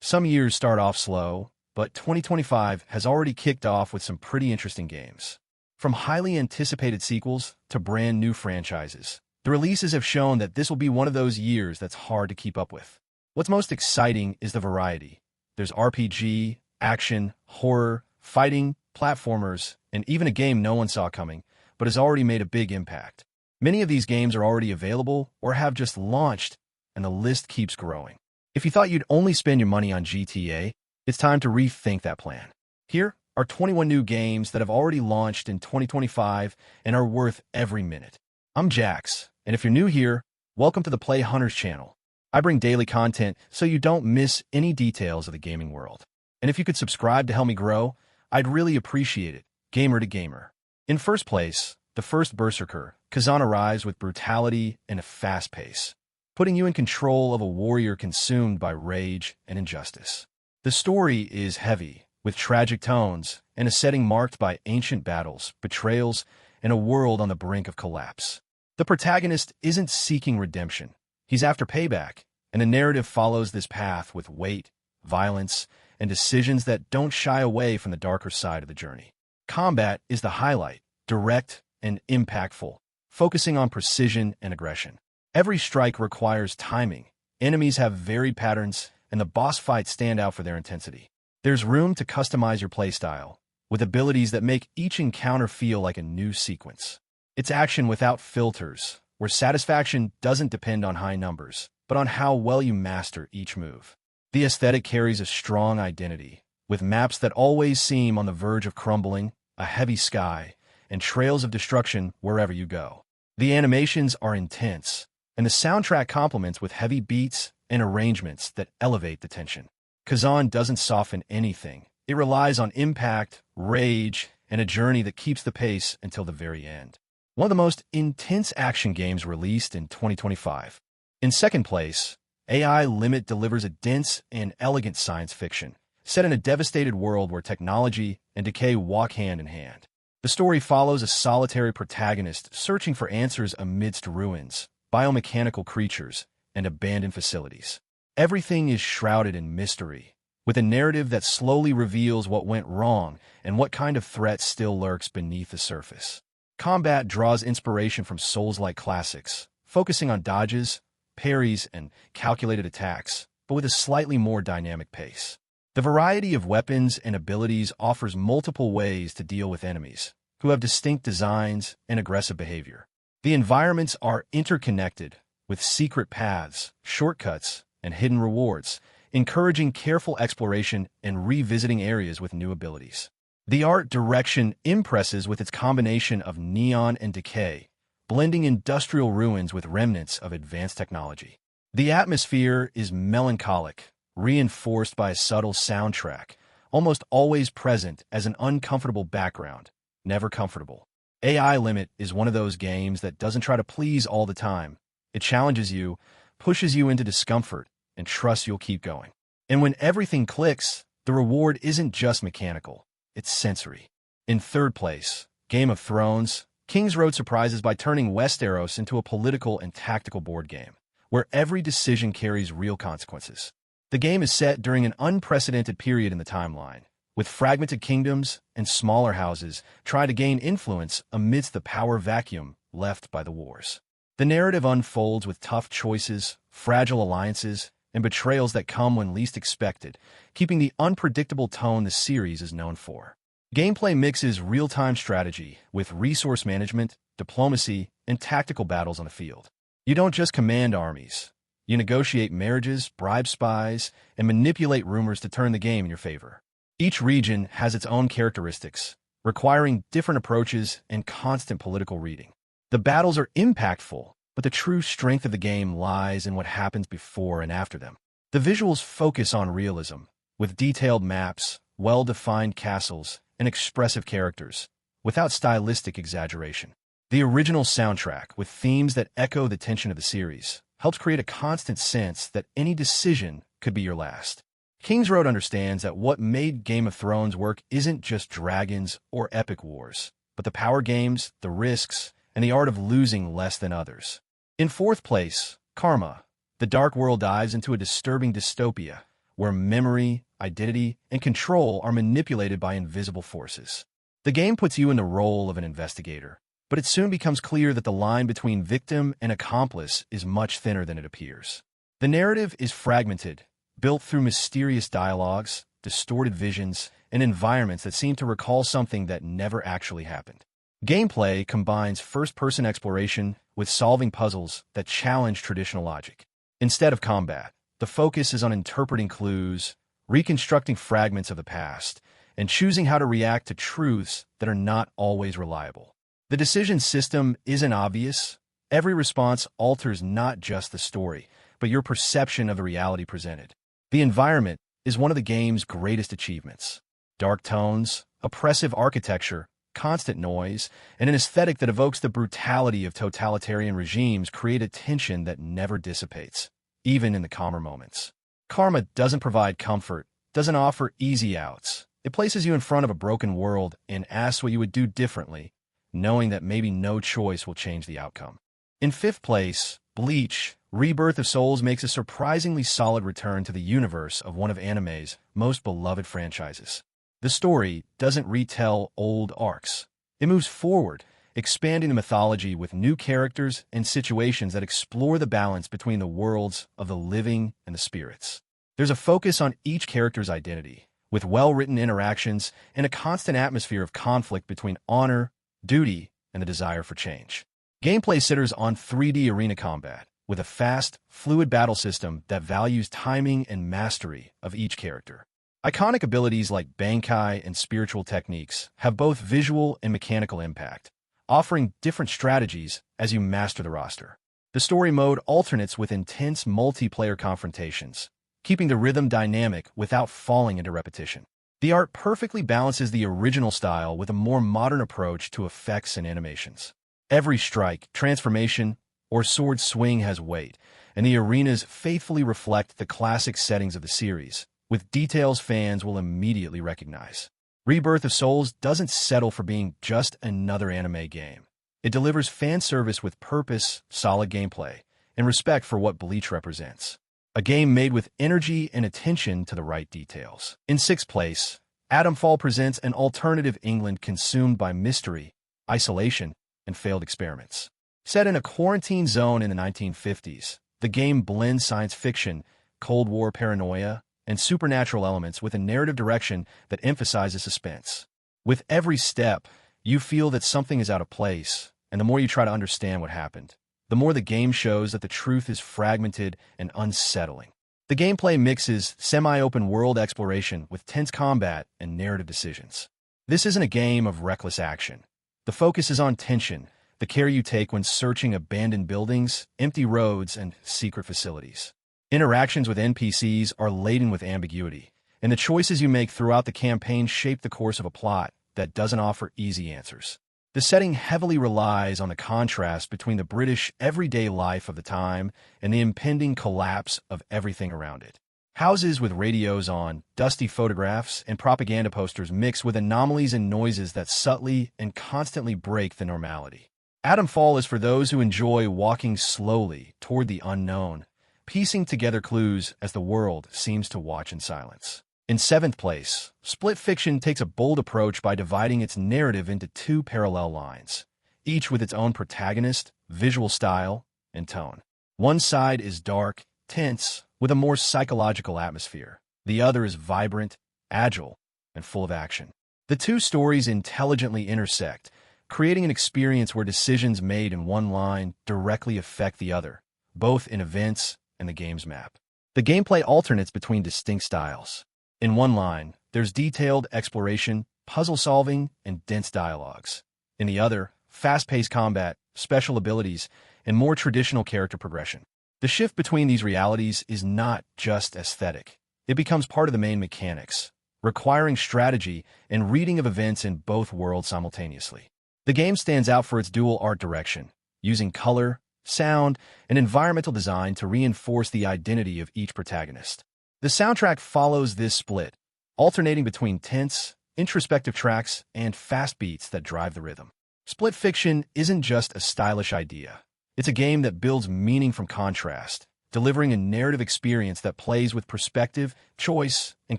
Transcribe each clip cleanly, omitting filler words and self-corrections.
Some years start off slow, but 2025 has already kicked off with some pretty interesting games. From highly anticipated sequels to brand new franchises, the releases have shown that this will be one of those years that's hard to keep up with. What's most exciting is the variety. There's RPG, action, horror, fighting, platformers, and even a game no one saw coming, but has already made a big impact. Many of these games are already available or have just launched, and the list keeps growing. If you thought you'd only spend your money on GTA, it's time to rethink that plan. Here are 21 new games that have already launched in 2025 and are worth every minute. I'm Jax, and if you're new here, welcome to the Play Hunters channel. I bring daily content so you don't miss any details of the gaming world. And if you could subscribe to help me grow, I'd really appreciate it, gamer to gamer. In first place, the first Berserker, Khazan arrives with brutality and a fast pace, putting you in control of a warrior consumed by rage and injustice. The story is heavy, with tragic tones and a setting marked by ancient battles, betrayals, and a world on the brink of collapse. The protagonist isn't seeking redemption. He's after payback, and the narrative follows this path with weight, violence, and decisions that don't shy away from the darker side of the journey. Combat is the highlight, direct and impactful, focusing on precision and aggression. Every strike requires timing, enemies have varied patterns, and the boss fights stand out for their intensity. There's room to customize your playstyle, with abilities that make each encounter feel like a new sequence. It's action without filters, where satisfaction doesn't depend on high numbers, but on how well you master each move. The aesthetic carries a strong identity, with maps that always seem on the verge of crumbling, a heavy sky, and trails of destruction wherever you go. The animations are intense, and the soundtrack complements with heavy beats and arrangements that elevate the tension. Khazan doesn't soften anything. It relies on impact, rage, and a journey that keeps the pace until the very end. One of the most intense action games released in 2025. In second place, AI Limit delivers a dense and elegant science fiction, set in a devastated world where technology and decay walk hand in hand. The story follows a solitary protagonist searching for answers amidst ruins, biomechanical creatures, and abandoned facilities. Everything is shrouded in mystery, with a narrative that slowly reveals what went wrong and what kind of threat still lurks beneath the surface. Combat draws inspiration from Souls-like classics, focusing on dodges, parries, and calculated attacks, but with a slightly more dynamic pace. The variety of weapons and abilities offers multiple ways to deal with enemies, who have distinct designs and aggressive behavior. The environments are interconnected, with secret paths, shortcuts, and hidden rewards, encouraging careful exploration and revisiting areas with new abilities. The art direction impresses with its combination of neon and decay, blending industrial ruins with remnants of advanced technology. The atmosphere is melancholic, reinforced by a subtle soundtrack, almost always present as an uncomfortable background, never comfortable. AI Limit is one of those games that doesn't try to please all the time. It challenges you, pushes you into discomfort, and trusts you'll keep going. And when everything clicks, the reward isn't just mechanical, it's sensory. In third place, Game of Thrones, Kingsroad surprises by turning Westeros into a political and tactical board game, where every decision carries real consequences. The game is set during an unprecedented period in the timeline, with fragmented kingdoms and smaller houses trying to gain influence amidst the power vacuum left by the wars. The narrative unfolds with tough choices, fragile alliances, and betrayals that come when least expected, keeping the unpredictable tone the series is known for. Gameplay mixes real-time strategy with resource management, diplomacy, and tactical battles on the field. You don't just command armies. You negotiate marriages, bribe spies, and manipulate rumors to turn the game in your favor. Each region has its own characteristics, requiring different approaches and constant political reading. The battles are impactful, but the true strength of the game lies in what happens before and after them. The visuals focus on realism, with detailed maps, well-defined castles, and expressive characters, without stylistic exaggeration. The original soundtrack, with themes that echo the tension of the series, helps create a constant sense that any decision could be your last. Kingsroad understands that what made Game of Thrones work isn't just dragons or epic wars, but the power games, the risks, and the art of losing less than others. In fourth place, Karma. The Dark World dives into a disturbing dystopia, where memory, identity, and control are manipulated by invisible forces. The game puts you in the role of an investigator, but it soon becomes clear that the line between victim and accomplice is much thinner than it appears. The narrative is fragmented, built through mysterious dialogues, distorted visions, and environments that seem to recall something that never actually happened. Gameplay combines first-person exploration with solving puzzles that challenge traditional logic. Instead of combat, the focus is on interpreting clues, reconstructing fragments of the past, and choosing how to react to truths that are not always reliable. The decision system isn't obvious. Every response alters not just the story, but your perception of the reality presented. The environment is one of the game's greatest achievements. Dark tones, oppressive architecture, constant noise, and an aesthetic that evokes the brutality of totalitarian regimes create a tension that never dissipates, even in the calmer moments. Karma doesn't provide comfort, doesn't offer easy outs. It places you in front of a broken world and asks what you would do differently, knowing that maybe no choice will change the outcome. In fifth place, BLEACH, Rebirth of Souls makes a surprisingly solid return to the universe of one of anime's most beloved franchises. The story doesn't retell old arcs. It moves forward, expanding the mythology with new characters and situations that explore the balance between the worlds of the living and the spirits. There's a focus on each character's identity, with well-written interactions and a constant atmosphere of conflict between honor, duty, and the desire for change. Gameplay centers on 3D arena combat, with a fast, fluid battle system that values timing and mastery of each character. Iconic abilities like Bankai and spiritual techniques have both visual and mechanical impact, offering different strategies as you master the roster. The story mode alternates with intense multiplayer confrontations, keeping the rhythm dynamic without falling into repetition. The art perfectly balances the original style with a more modern approach to effects and animations. Every strike, transformation, or sword swing has weight, and the arenas faithfully reflect the classic settings of the series, with details fans will immediately recognize. Rebirth of Souls doesn't settle for being just another anime game. It delivers fan service with purpose, solid gameplay, and respect for what BLEACH represents. A game made with energy and attention to the right details. In sixth place, Atomfall presents an alternative England consumed by mystery, isolation, and failed experiments. Set in a quarantine zone in the 1950s, the game blends science fiction, Cold War paranoia, and supernatural elements with a narrative direction that emphasizes suspense. With every step, you feel that something is out of place, and the more you try to understand what happened, the more the game shows that the truth is fragmented and unsettling. The gameplay mixes semi-open world exploration with tense combat and narrative decisions. This isn't a game of reckless action. The focus is on tension, the care you take when searching abandoned buildings, empty roads, and secret facilities. Interactions with NPCs are laden with ambiguity, and the choices you make throughout the campaign shape the course of a plot that doesn't offer easy answers. The setting heavily relies on the contrast between the British everyday life of the time and the impending collapse of everything around it. Houses with radios on, dusty photographs, and propaganda posters mix with anomalies and noises that subtly and constantly break the normality. Atomfall is for those who enjoy walking slowly toward the unknown, piecing together clues as the world seems to watch in silence. In seventh place, Split Fiction takes a bold approach by dividing its narrative into two parallel lines, each with its own protagonist, visual style, and tone. One side is dark, tense, with a more psychological atmosphere. The other is vibrant, agile, and full of action. The two stories intelligently intersect, creating an experience where decisions made in one line directly affect the other, both in events and the game's map. The gameplay alternates between distinct styles. In one line, there's detailed exploration, puzzle solving, and dense dialogues. In the other, fast-paced combat, special abilities, and more traditional character progression. The shift between these realities is not just aesthetic. It becomes part of the main mechanics, requiring strategy and reading of events in both worlds simultaneously. The game stands out for its dual art direction, using color, sound, and environmental design to reinforce the identity of each protagonist. The soundtrack follows this split, alternating between tense, introspective tracks and fast beats that drive the rhythm. Split Fiction isn't just a stylish idea. It's a game that builds meaning from contrast, delivering a narrative experience that plays with perspective, choice, and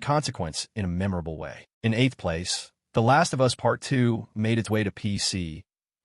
consequence in a memorable way. In 8th place, The Last of Us Part 2 made its way to PC,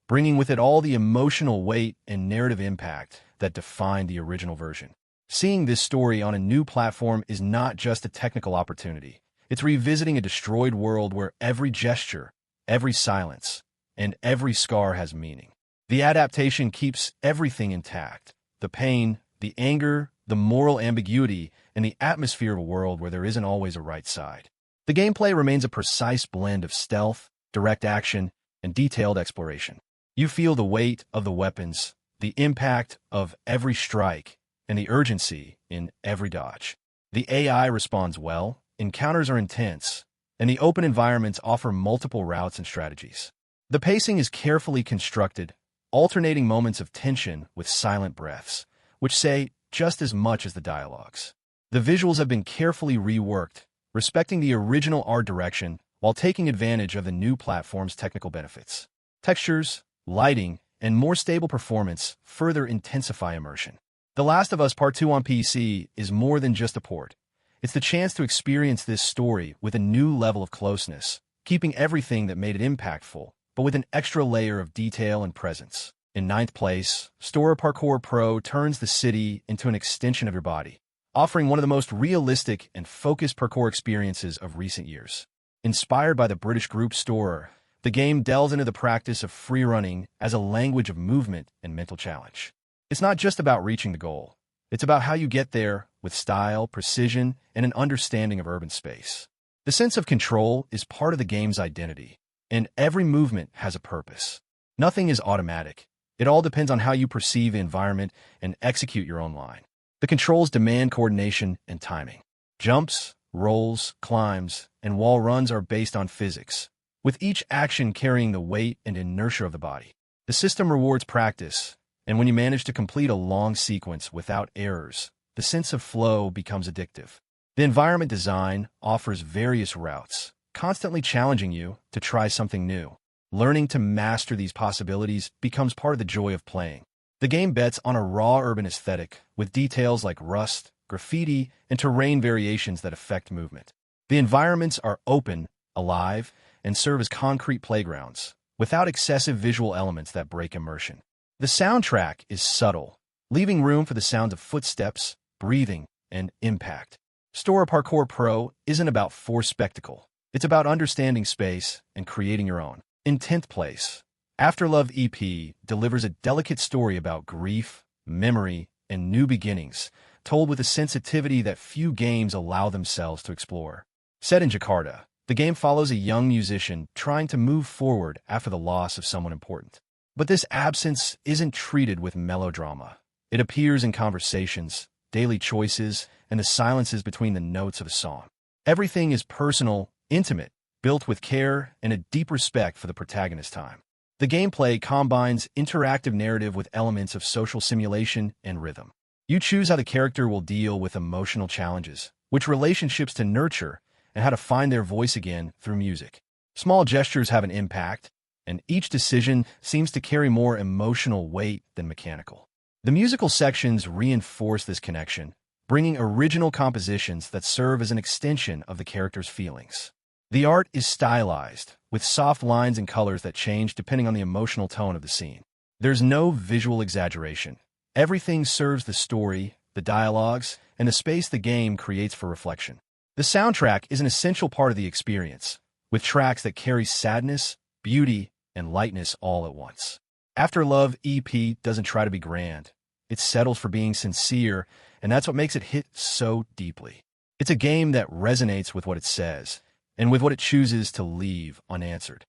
bringing with it all the emotional weight and narrative impact that defined the original version. Seeing this story on a new platform is not just a technical opportunity. It's revisiting a destroyed world where every gesture, every silence, and every scar has meaning. The adaptation keeps everything intact: the pain, the anger, the moral ambiguity, and the atmosphere of a world where there isn't always a right side. The gameplay remains a precise blend of stealth, direct action, and detailed exploration. You feel the weight of the weapons, the impact of every strike, and the urgency in every dodge. The AI responds well, encounters are intense, and the open environments offer multiple routes and strategies. The pacing is carefully constructed, alternating moments of tension with silent breaths, which say just as much as the dialogues. The visuals have been carefully reworked, respecting the original art direction while taking advantage of the new platform's technical benefits. Textures, lighting, and more stable performance further intensify immersion. The Last of Us Part 2 on PC is more than just a port. It's the chance to experience this story with a new level of closeness, keeping everything that made it impactful, but with an extra layer of detail and presence. In 9th place, Storror Parkour Pro turns the city into an extension of your body, offering one of the most realistic and focused parkour experiences of recent years. Inspired by the British group Storror, the game delves into the practice of free-running as a language of movement and mental challenge. It's not just about reaching the goal. It's about how you get there with style, precision, and an understanding of urban space. The sense of control is part of the game's identity, and every movement has a purpose. Nothing is automatic. It all depends on how you perceive the environment and execute your own line. The controls demand coordination and timing. Jumps, rolls, climbs, and wall runs are based on physics, with each action carrying the weight and inertia of the body. The system rewards practice, and when you manage to complete a long sequence without errors, the sense of flow becomes addictive. The environment design offers various routes, constantly challenging you to try something new. Learning to master these possibilities becomes part of the joy of playing. The game bets on a raw urban aesthetic, with details like rust, graffiti, and terrain variations that affect movement. The environments are open, alive, and serve as concrete playgrounds, without excessive visual elements that break immersion. The soundtrack is subtle, leaving room for the sound of footsteps, breathing, and impact. Storror Parkour Pro isn't about forced spectacle. It's about understanding space and creating your own. In 10th place, Afterlove EP delivers a delicate story about grief, memory, and new beginnings, told with a sensitivity that few games allow themselves to explore. Set in Jakarta, the game follows a young musician trying to move forward after the loss of someone important. But this absence isn't treated with melodrama. It appears in conversations, daily choices, and the silences between the notes of a song. Everything is personal, intimate, built with care and a deep respect for the protagonist's time. The gameplay combines interactive narrative with elements of social simulation and rhythm. You choose how the character will deal with emotional challenges, which relationships to nurture, and how to find their voice again through music. Small gestures have an impact, and each decision seems to carry more emotional weight than mechanical. The musical sections reinforce this connection, bringing original compositions that serve as an extension of the character's feelings. The art is stylized, with soft lines and colors that change depending on the emotional tone of the scene. There's no visual exaggeration. Everything serves the story, the dialogues, and the space the game creates for reflection. The soundtrack is an essential part of the experience, with tracks that carry sadness, beauty, and lightness all at once. Afterlove EP doesn't try to be grand. It settles for being sincere, and that's what makes it hit so deeply. It's a game that resonates with what it says, and with what it chooses to leave unanswered.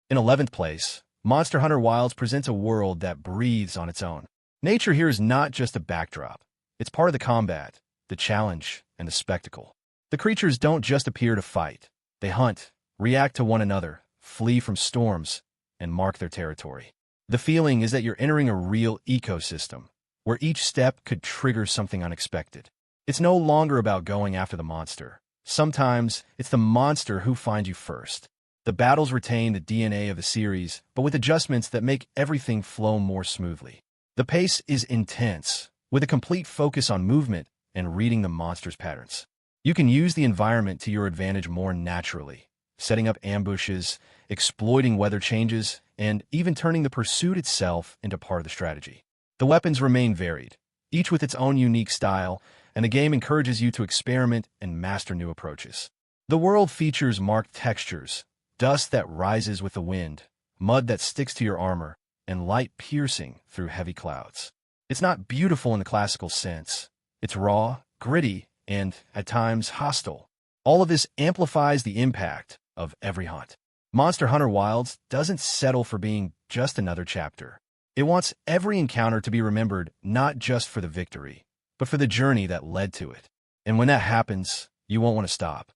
In 11th place, Monster Hunter Wilds presents a world that breathes on its own. Nature here is not just a backdrop. It's part of the combat, the challenge, and the spectacle. The creatures don't just appear to fight. They hunt, react to one another, flee from storms, and mark their territory. The feeling is that you're entering a real ecosystem, where each step could trigger something unexpected. It's no longer about going after the monster. Sometimes, it's the monster who finds you first. The battles retain the DNA of the series, but with adjustments that make everything flow more smoothly. The pace is intense, with a complete focus on movement and reading the monster's patterns. You can use the environment to your advantage more naturally, setting up ambushes, exploiting weather changes, and even turning the pursuit itself into part of the strategy. The weapons remain varied, each with its own unique style, and the game encourages you to experiment and master new approaches. The world features marked textures, dust that rises with the wind, mud that sticks to your armor, and light piercing through heavy clouds. It's not beautiful in the classical sense. It's raw, gritty, and, at times, hostile. All of this amplifies the impact of every hunt. Monster Hunter Wilds doesn't settle for being just another chapter. It wants every encounter to be remembered not just for the victory, but for the journey that led to it. And when that happens, you won't want to stop.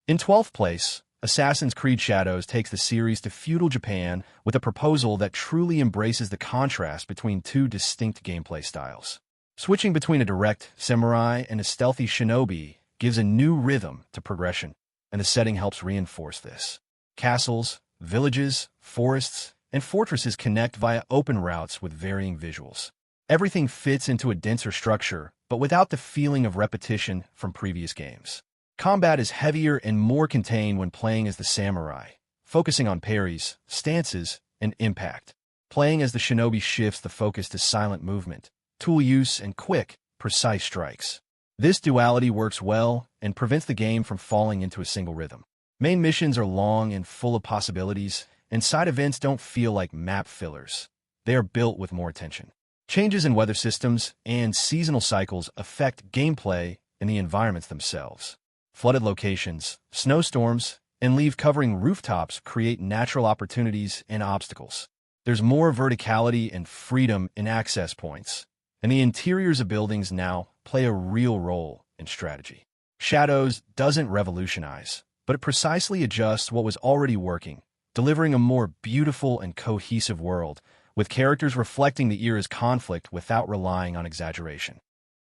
In 12th place, Assassin's Creed Shadows takes the series to feudal Japan with a proposal that truly embraces the contrast between two distinct gameplay styles. Switching between a direct samurai and a stealthy shinobi gives a new rhythm to progression, and the setting helps reinforce this. Castles, villages, forests, and fortresses connect via open routes with varying visuals. Everything fits into a denser structure, but without the feeling of repetition from previous games. Combat is heavier and more contained when playing as the samurai, focusing on parries, stances, and impact. Playing as the shinobi shifts the focus to silent movement, tool use, and quick, precise strikes. This duality works well and prevents the game from falling into a single rhythm. Main missions are long and full of possibilities, and side events don't feel like map fillers. They are built with more attention. Changes in weather systems and seasonal cycles affect gameplay and the environments themselves. Flooded locations, snowstorms, and leaf-covering rooftops create natural opportunities and obstacles. There's more verticality and freedom in access points, and the interiors of buildings now play a real role in strategy. Shadows doesn't revolutionize, but it precisely adjusts what was already working, delivering a more beautiful and cohesive world, with characters reflecting the era's conflict without relying on exaggeration.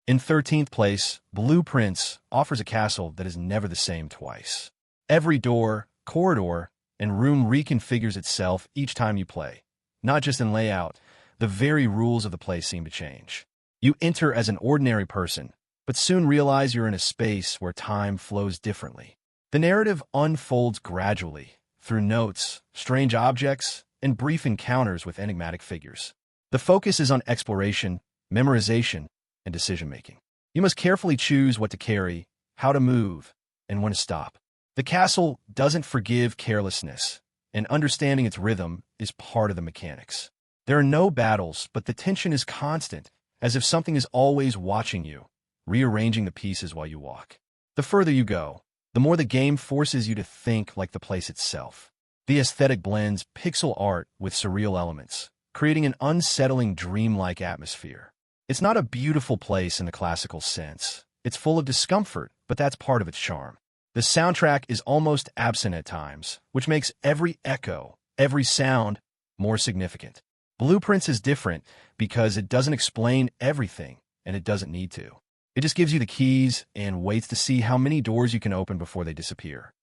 In 13th place, Blueprints offers a castle that is never the same twice. Every door, corridor, and room reconfigures itself each time you play. Not just in layout, the very rules of the place seem to change. You enter as an ordinary person, but soon realize you're in a space where time flows differently. The narrative unfolds gradually, through notes, strange objects, and brief encounters with enigmatic figures. The focus is on exploration, memorization, and decision-making. You must carefully choose what to carry, how to move, and when to stop. The castle doesn't forgive carelessness, and understanding its rhythm is part of the mechanics. There are no battles, but the tension is constant, as if something is always watching you, rearranging the pieces while you walk. The further you go, the more the game forces you to think like the place itself. The aesthetic blends pixel art with surreal elements, creating an unsettling dreamlike atmosphere. It's not a beautiful place in the classical sense. It's full of discomfort, but that's part of its charm. The soundtrack is almost absent at times, which makes every echo, every sound, more significant. Blueprints is different because it doesn't explain everything, and it doesn't need to. It just gives you the keys and waits to see how many doors you can open before they disappear.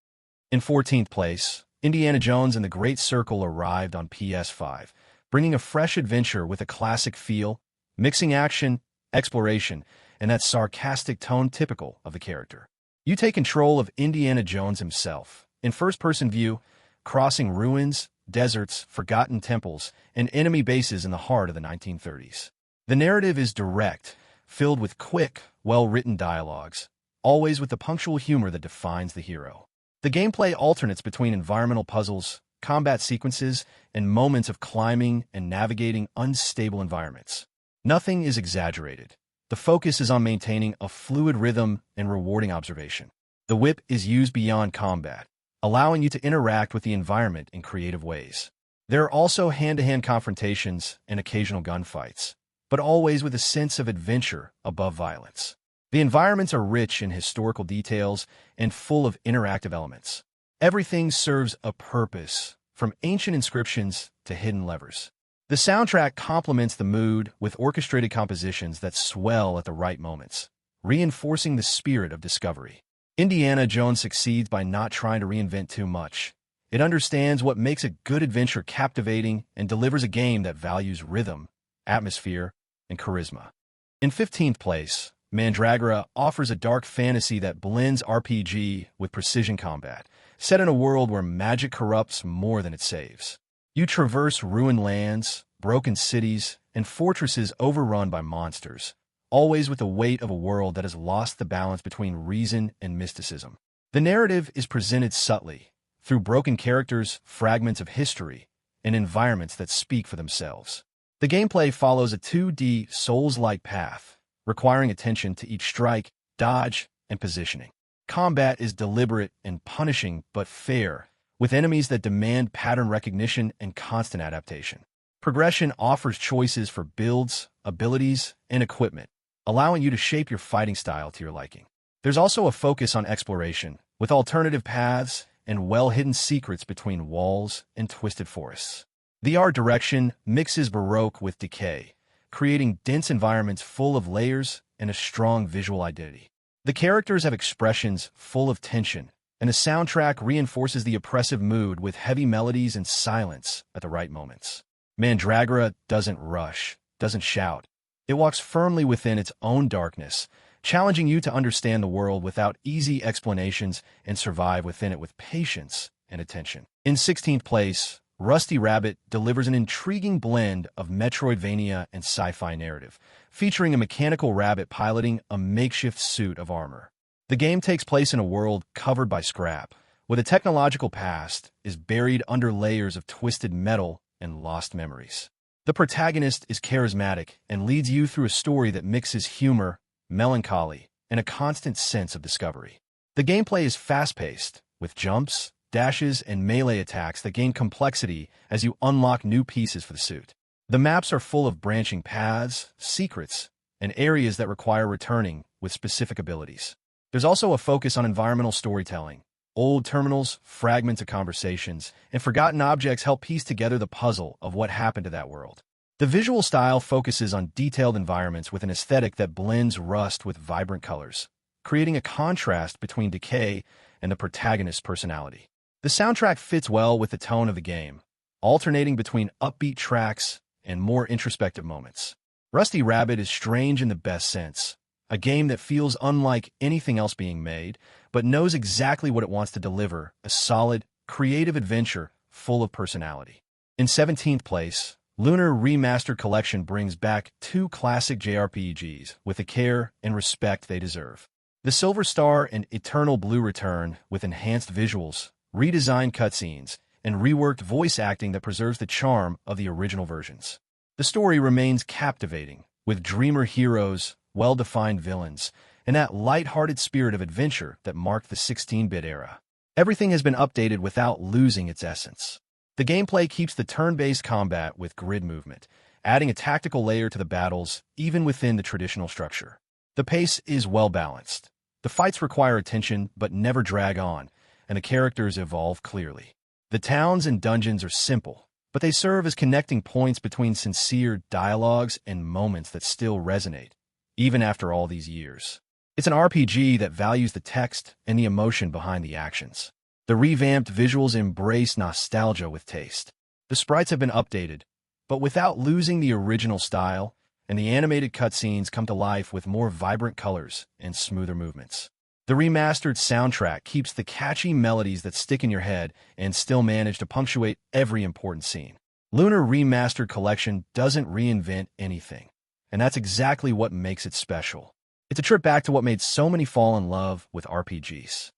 In 14th place, Indiana Jones and the Great Circle arrived on PS5, bringing a fresh adventure with a classic feel, mixing action, exploration, and that sarcastic tone typical of the character. You take control of Indiana Jones himself, in first-person view, crossing ruins, deserts, forgotten temples, and enemy bases in the heart of the 1930s. The narrative is direct, filled with quick, well-written dialogues, always with the punctual humor that defines the hero. The gameplay alternates between environmental puzzles, combat sequences, and moments of climbing and navigating unstable environments. Nothing is exaggerated. The focus is on maintaining a fluid rhythm and rewarding observation. The whip is used beyond combat, allowing you to interact with the environment in creative ways. There are also hand-to-hand confrontations and occasional gunfights, but always with a sense of adventure above violence. The environments are rich in historical details and full of interactive elements. Everything serves a purpose, from ancient inscriptions to hidden levers. The soundtrack complements the mood with orchestrated compositions that swell at the right moments, reinforcing the spirit of discovery. Indiana Jones succeeds by not trying to reinvent too much. It understands what makes a good adventure captivating and delivers a game that values rhythm, atmosphere, and charisma. In 15th place, Mandragora offers a dark fantasy that blends RPG with precision combat, set in a world where magic corrupts more than it saves. You traverse ruined lands, broken cities, and fortresses overrun by monsters, always with the weight of a world that has lost the balance between reason and mysticism. The narrative is presented subtly, through broken characters, fragments of history, and environments that speak for themselves. The gameplay follows a 2D, Souls-like path, requiring attention to each strike, dodge, and positioning. Combat is deliberate and punishing but fair, with enemies that demand pattern recognition and constant adaptation. Progression offers choices for builds, abilities, and equipment, allowing you to shape your fighting style to your liking. There's also a focus on exploration, with alternative paths and well-hidden secrets between walls and twisted forests. The art direction mixes Baroque with decay, creating dense environments full of layers and a strong visual identity. The characters have expressions full of tension, and the soundtrack reinforces the oppressive mood with heavy melodies and silence at the right moments. Mandragora doesn't rush, doesn't shout. It walks firmly within its own darkness, challenging you to understand the world without easy explanations and survive within it with patience and attention. In 16th place, Rusty Rabbit delivers an intriguing blend of Metroidvania and sci-fi narrative, featuring a mechanical rabbit piloting a makeshift suit of armor. The game takes place in a world covered by scrap, where the technological past is buried under layers of twisted metal and lost memories. The protagonist is charismatic and leads you through a story that mixes humor, melancholy, and a constant sense of discovery. The gameplay is fast-paced, with jumps, dashes, and melee attacks that gain complexity as you unlock new pieces for the suit. The maps are full of branching paths, secrets, and areas that require returning with specific abilities. There's also a focus on environmental storytelling. Old terminals, fragments of conversations, and forgotten objects help piece together the puzzle of what happened to that world. The visual style focuses on detailed environments with an aesthetic that blends rust with vibrant colors, creating a contrast between decay and the protagonist's personality. The soundtrack fits well with the tone of the game, alternating between upbeat tracks and more introspective moments. Rusty Rabbit is strange in the best sense, a game that feels unlike anything else being made, but knows exactly what it wants to deliver, a solid, creative adventure full of personality. In 17th place, Lunar Remastered Collection brings back two classic JRPGs with the care and respect they deserve. The Silver Star and Eternal Blue return with enhanced visuals, redesigned cutscenes, and reworked voice acting that preserves the charm of the original versions. The story remains captivating, with dreamer heroes, well-defined villains, and that light-hearted spirit of adventure that marked the 16-bit era. Everything has been updated without losing its essence. The gameplay keeps the turn-based combat with grid movement, adding a tactical layer to the battles even within the traditional structure. The pace is well-balanced. The fights require attention but never drag on, and the characters evolve clearly. The towns and dungeons are simple, but they serve as connecting points between sincere dialogues and moments that still resonate, even after all these years. It's an RPG that values the text and the emotion behind the actions. The revamped visuals embrace nostalgia with taste. The sprites have been updated, but without losing the original style, and the animated cutscenes come to life with more vibrant colors and smoother movements. The remastered soundtrack keeps the catchy melodies that stick in your head and still manage to punctuate every important scene. Lunar Remastered Collection doesn't reinvent anything, and that's exactly what makes it special. It's a trip back to what made so many fall in love with RPGs.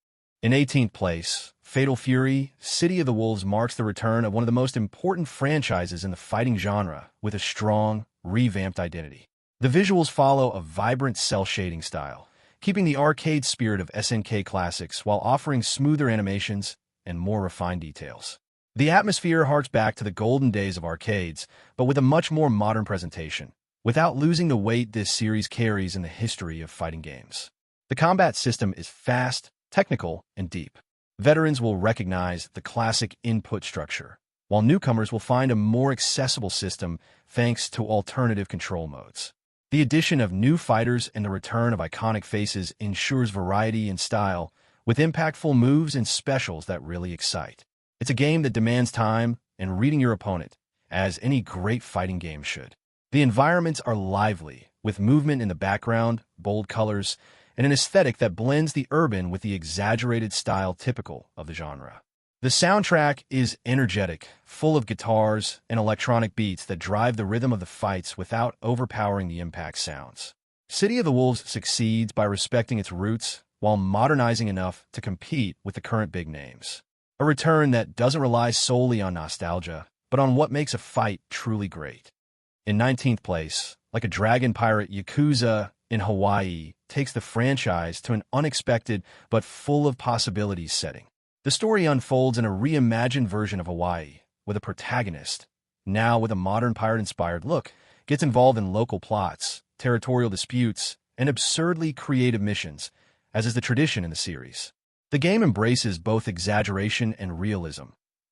In 18th place, Fatal Fury, City of the Wolves marks the return of one of the most important franchises in the fighting genre with a strong, revamped identity. The visuals follow a vibrant cel-shading style, keeping the arcade spirit of SNK classics while offering smoother animations and more refined details. The atmosphere harks back to the golden days of arcades, but with a much more modern presentation, without losing the weight this series carries in the history of fighting games. The combat system is fast, technical, and deep. Veterans will recognize the classic input structure, while newcomers will find a more accessible system thanks to alternative control modes. The addition of new fighters and the return of iconic faces ensures variety and style, with impactful moves and specials that really excite. It's a game that demands time and reading your opponent, as any great fighting game should. The environments are lively, with movement in the background, bold colors, and an aesthetic that blends the urban with the exaggerated style typical of the genre. The soundtrack is energetic, full of guitars and electronic beats that drive the rhythm of the fights without overpowering the impact sounds. City of the Wolves succeeds by respecting its roots while modernizing enough to compete with the current big names. A return that doesn't rely solely on nostalgia, but on what makes a fight truly great. In 19th place, like a dragon pirate, Yakuza in Hawaii takes the franchise to an unexpected but full of possibilities setting. The story unfolds in a reimagined version of Hawaii, with a protagonist, now with a modern pirate-inspired look, gets involved in local plots, territorial disputes, and absurdly creative missions, as is the tradition in the series. The game embraces both exaggeration and realism,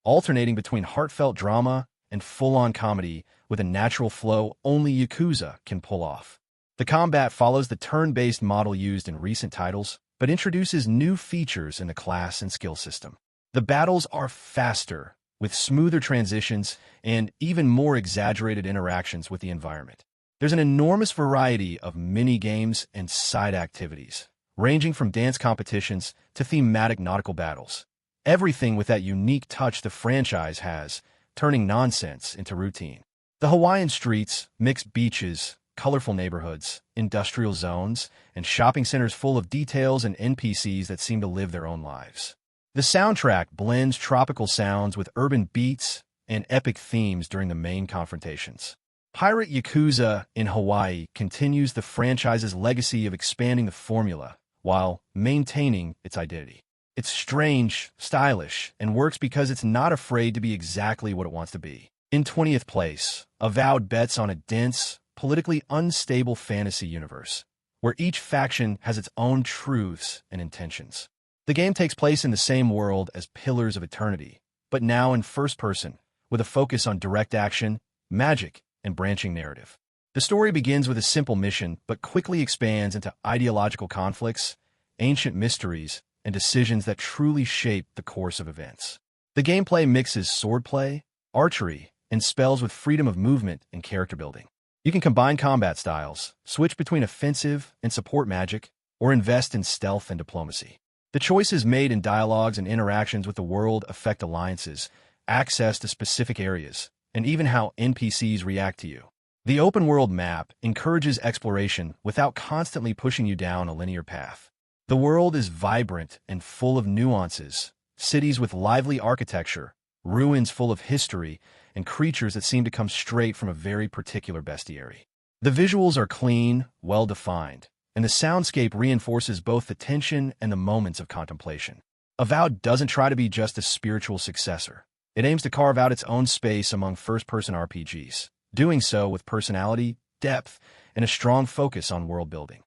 alternating between heartfelt drama and full-on comedy with a natural flow only Yakuza can pull off. The combat follows the turn-based model used in recent titles, but introduces new features in the class and skill system. The battles are faster, with smoother transitions and even more exaggerated interactions with the environment. There's an enormous variety of mini-games and side activities, ranging from dance competitions to thematic nautical battles. Everything with that unique touch the franchise has, turning nonsense into routine. The Hawaiian streets mix beaches, colorful neighborhoods, industrial zones, and shopping centers full of details and NPCs that seem to live their own lives. The soundtrack blends tropical sounds with urban beats and epic themes during the main confrontations. Pirate Yakuza in Hawaii continues the franchise's legacy of expanding the formula while maintaining its identity. It's strange, stylish, and works because it's not afraid to be exactly what it wants to be. In 20th place, Avowed bets on a dense, politically unstable fantasy universe, where each faction has its own truths and intentions. The game takes place in the same world as Pillars of Eternity, but now in first person, with a focus on direct action, magic, and branching narrative. The story begins with a simple mission, but quickly expands into ideological conflicts, ancient mysteries, and decisions that truly shape the course of events. The gameplay mixes swordplay, archery, and spells with freedom of movement and character building. You can combine combat styles, switch between offensive and support magic, or invest in stealth and diplomacy. The choices made in dialogues and interactions with the world affect alliances, access to specific areas, and even how NPCs react to you. The open-world map encourages exploration without constantly pushing you down a linear path. The world is vibrant and full of nuances, cities with lively architecture, ruins full of history, and creatures that seem to come straight from a very particular bestiary. The visuals are clean, well-defined, and the soundscape reinforces both the tension and the moments of contemplation. Avowed doesn't try to be just a spiritual successor. It aims to carve out its own space among first-person RPGs, doing so with personality, depth, and a strong focus on world-building.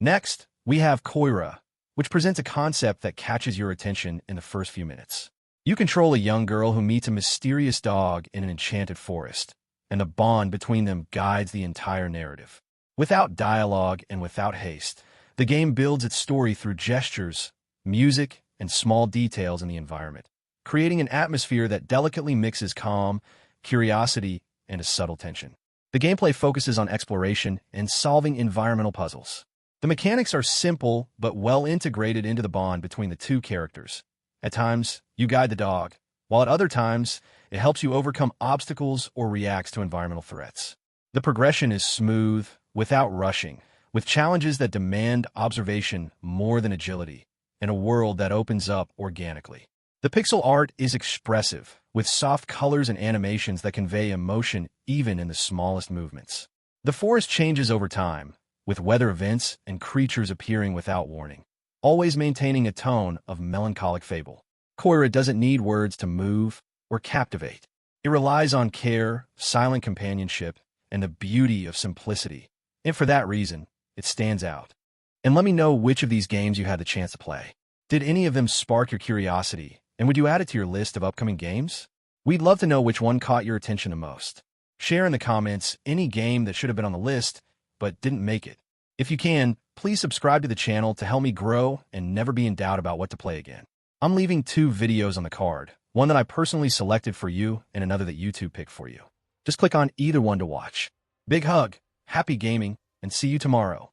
Next, we have Koira, which presents a concept that catches your attention in the first few minutes. You control a young girl who meets a mysterious dog in an enchanted forest, and the bond between them guides the entire narrative. Without dialogue and without haste, the game builds its story through gestures, music, and small details in the environment, creating an atmosphere that delicately mixes calm, curiosity, and a subtle tension. The gameplay focuses on exploration and solving environmental puzzles. The mechanics are simple but well integrated into the bond between the two characters. At times, you guide the dog, while at other times, it helps you overcome obstacles or reacts to environmental threats. The progression is smooth, without rushing, with challenges that demand observation more than agility, in a world that opens up organically. The pixel art is expressive, with soft colors and animations that convey emotion even in the smallest movements. The forest changes over time, with weather events and creatures appearing without warning, always maintaining a tone of melancholic fable. Koira doesn't need words to move or captivate. It relies on care, silent companionship, and the beauty of simplicity. And for that reason, it stands out. And let me know which of these games you had the chance to play. Did any of them spark your curiosity, and would you add it to your list of upcoming games? We'd love to know which one caught your attention the most. Share in the comments any game that should have been on the list, but didn't make it. If you can, please subscribe to the channel to help me grow and never be in doubt about what to play again. I'm leaving 2 videos on the card, one that I personally selected for you and another that YouTube picked for you. Just click on either one to watch. Big hug. Happy gaming, and see you tomorrow.